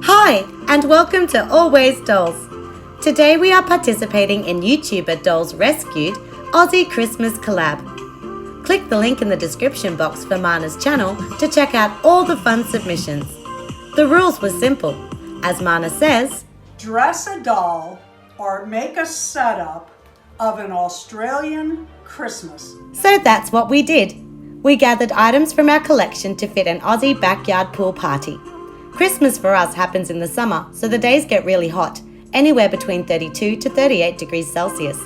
Hi, and welcome to Always Dolls. Today we are participating in YouTuber Dolls Rescued Aussie Christmas Collab. Click the link in the description box for Marna's channel to check out all the fun submissions. The rules were simple. As Marna says, dress a doll or make a setup of an Australian Christmas. So that's what we did. We gathered items from our collection to fit an Aussie backyard pool party. Christmas for us happens in the summer, so the days get really hot, anywhere between 32 to 38 degrees Celsius.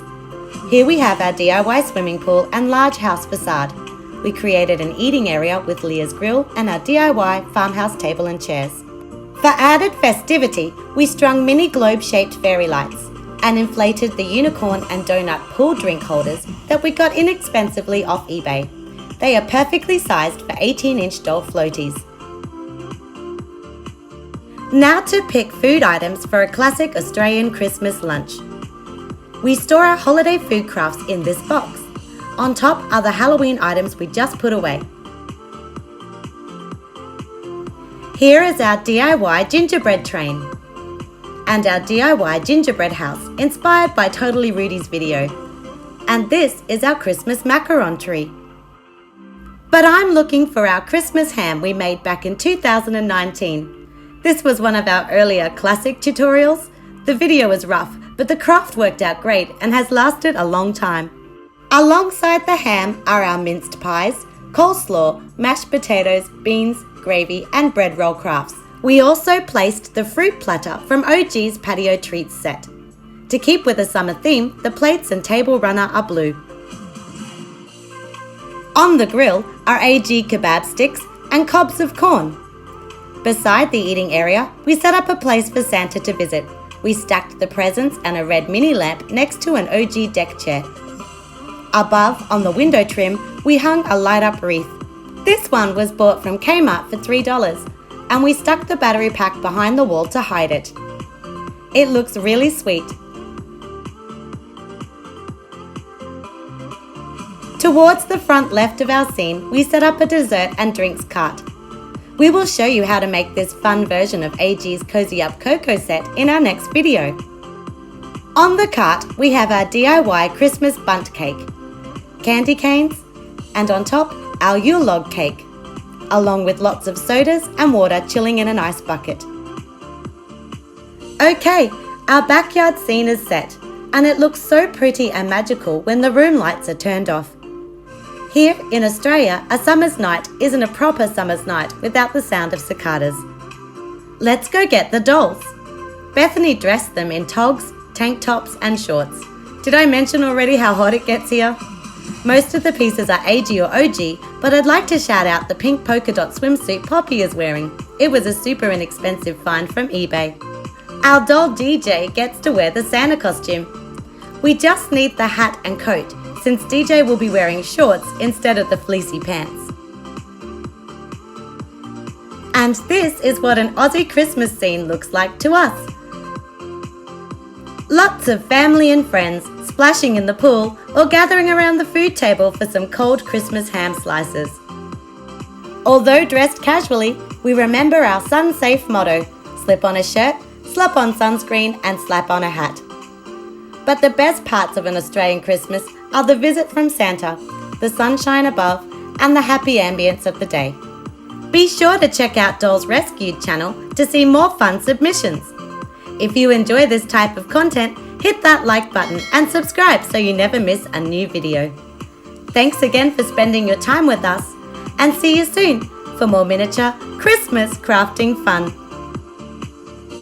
Here we have our DIY swimming pool and large house facade. We created an eating area with Leah's grill and our DIY farmhouse table and chairs. For added festivity, we strung mini globe-shaped fairy lights and inflated the unicorn and donut pool drink holders that we got inexpensively off eBay. They are perfectly sized for 18-inch doll floaties. Now to pick food items for a classic Australian Christmas lunch. We store our holiday food crafts in this box. On top are the Halloween items we just put away. Here is our DIY gingerbread train and our DIY gingerbread house inspired by Totally Rudy's video. And this is our Christmas macaron tree. But I'm looking for our Christmas ham we made back in 2019. This was one of our earlier classic tutorials. The video was rough, but the craft worked out great and has lasted a long time. Alongside the ham are our minced pies, coleslaw, mashed potatoes, beans, gravy, and bread roll crafts. We also placed the fruit platter from OG's Patio Treats set. To keep with the summer theme, the plates and table runner are blue. On the grill are AG kebab sticks and cobs of corn. Beside the eating area, we set up a place for Santa to visit. We stacked the presents and a red mini lamp next to an OG deck chair. Above, on the window trim, we hung a light-up wreath. This one was bought from Kmart for $3, and we stuck the battery pack behind the wall to hide it. It looks really sweet. Towards the front left of our scene, we set up a dessert and drinks cart. We will show you how to make this fun version of AG's Cozy Up Cocoa set in our next video. On the cart, we have our DIY Christmas bundt cake, candy canes, and on top, our Yule log cake, along with lots of sodas and water chilling in an ice bucket. Okay, our backyard scene is set, and it looks so pretty and magical when the room lights are turned off. Here in Australia, a summer's night isn't a proper summer's night without the sound of cicadas. Let's go get the dolls. Bethany dressed them in togs, tank tops and shorts. Did I mention already how hot it gets here? Most of the pieces are AG or OG, but I'd like to shout out the pink polka dot swimsuit Poppy is wearing. It was a super inexpensive find from eBay. Our doll DJ gets to wear the Santa costume. We just need the hat and coat, since DJ will be wearing shorts instead of the fleecy pants. And this is what an Aussie Christmas scene looks like to us. Lots of family and friends splashing in the pool or gathering around the food table for some cold Christmas ham slices. Although dressed casually, we remember our sun-safe motto: slip on a shirt, slap on sunscreen and slap on a hat. But the best parts of an Australian Christmas are the visit from Santa, the sunshine above, and the happy ambience of the day. Be sure to check out Dolls Rescued channel to see more fun submissions. If you enjoy this type of content, hit that like button and subscribe so you never miss a new video. Thanks again for spending your time with us, and see you soon for more miniature Christmas crafting fun.